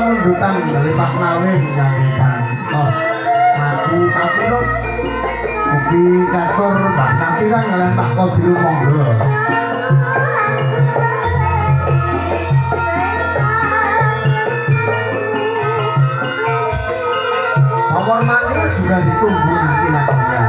Mundutan dari Pak Nawe menyanyikan tos lagu kapirut Ubi Katur Mbak Sampiran kalian Pak Kobiru monggo Pawon manggil juga ditunggu nanti lagunya.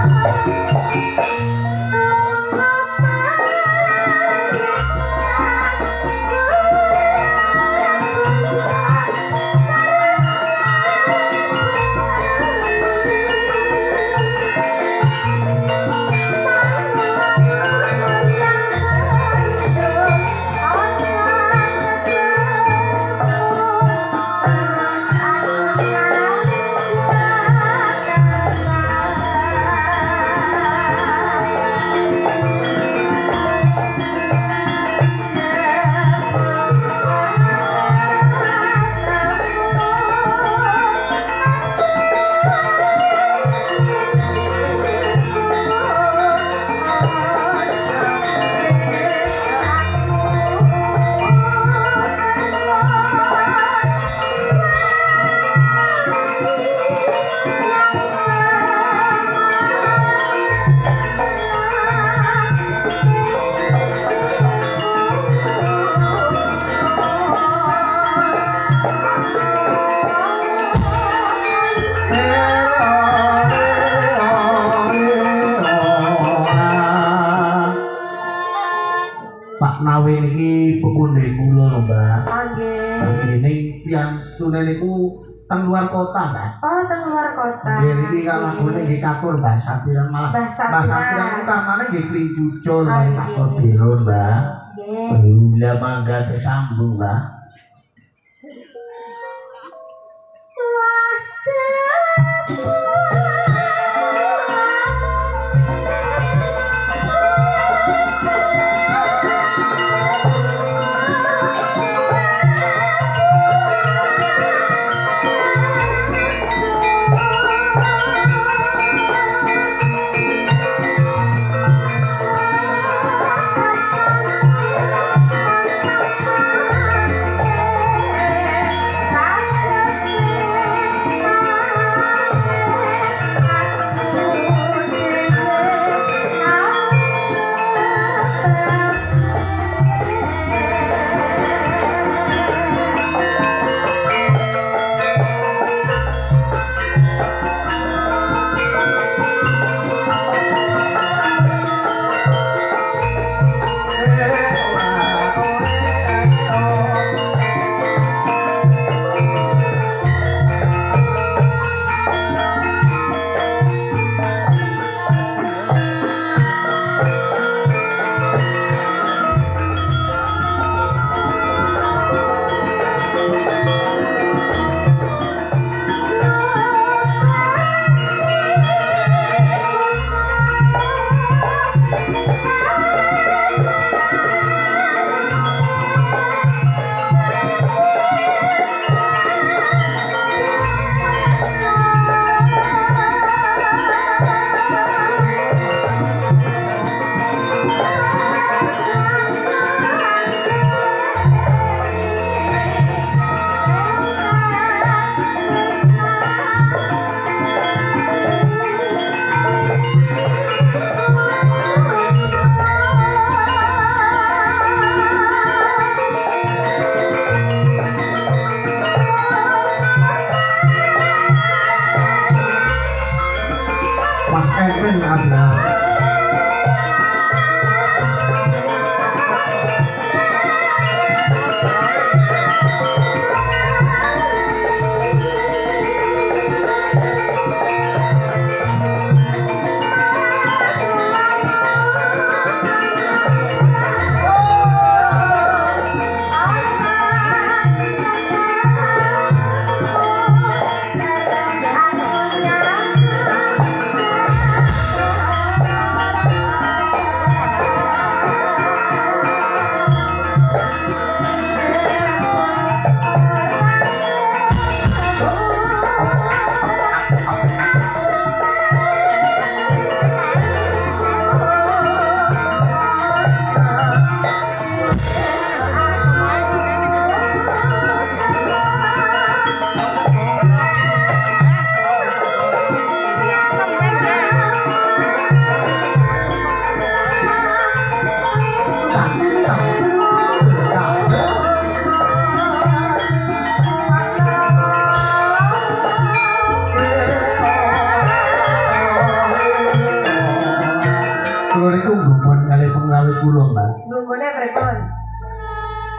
Nawe niki pemundi kula Mbak. Nggih. Nggih tiyang tune niku teng luar kota, Mbak. Oh, teng luar kota. Nggih niki kang lagune nggih katur Mbak Sapiran malah. Mbak Sapiran ku kamane nggih klincucul kali Pak Kodiro, Mbak. Nggih. Bila mangga disambung, Mbak. Kevin ada.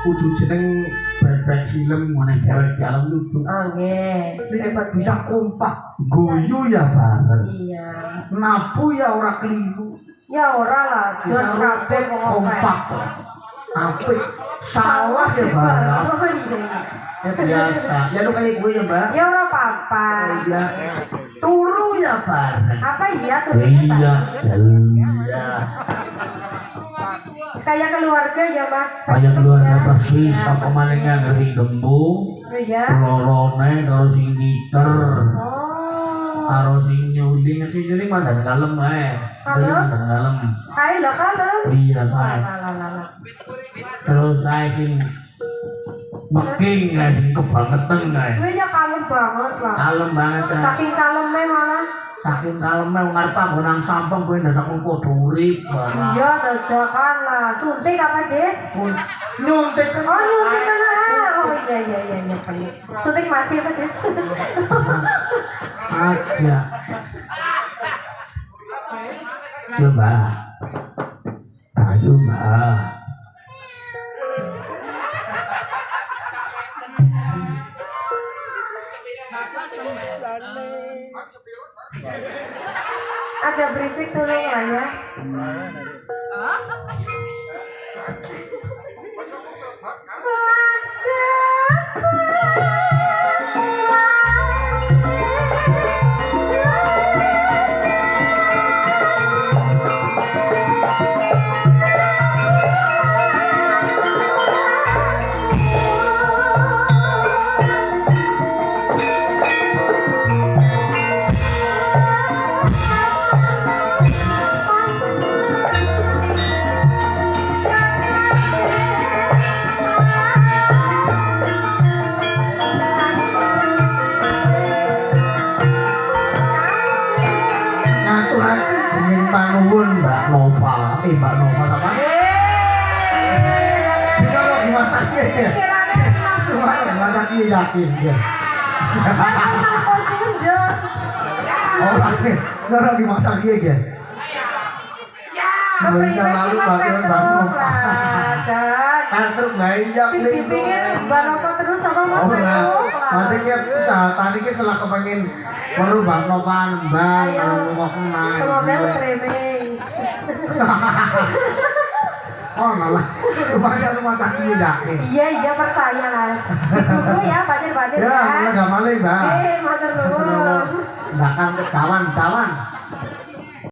Kudu jeneng bebek film mengenai dewek dalam lucu. Oh nggih, hebat bisa kompak, guyu ya bareng. Iya. Napu ya ora keliru. Ya ora lah, jos kabeh kompak. Apik, salah ya bareng. Oh iya. Ya biasa. Ya lu kayak gue ya, Mbak. Ya ora apa-apa. Iya. Turu ya bareng. Apa iya turu? Iya. Iya. Kayak keluarga ya Mas. Kayak keluarga persis apa malingnya ngerti gembung. Iya. Lorone kalau sing ngiter. Oh. Karo sing nyuling sing nyuling mandan kalem ae. Mandan kalem. Kae lho kalem. Iya kae. Terus saya sing meking kae sing kebangetan kae. Kuwi ya kalem banget lah. Kalem banget. Saking kaleme malah. Saking kaleme ngarep aku nang sampeng kowe ndak padha urip barang. Iya dadakan lah. Suntik apa, Jis? Nyuntik. Oh, nyuntik kan. Oh iya please. Suntik mati apa, Jis? Aja. Coba. Ayo, Mbak. Agak berisik dulu lah ya. Mbak Nova apa? Kita mau dimasak ya? Cuma dimasak yakin ya. Orang dimasak ya? Mereka lalu bagian Mbak Nova. Kantor bayak nih. Dipikir Mbak Nova terus sama Mbak Nova. Nanti kita tadi kita setelah kepengen merubah Nova Mbak mau kemana? Semoga streaming. Oh malah rupanya rumah sakit yakin. Iya percaya lah. Ditunggu ya pacar-pacar ya. Ya mulai gak malah Mbak. Matur nuwun. Bahkan kawan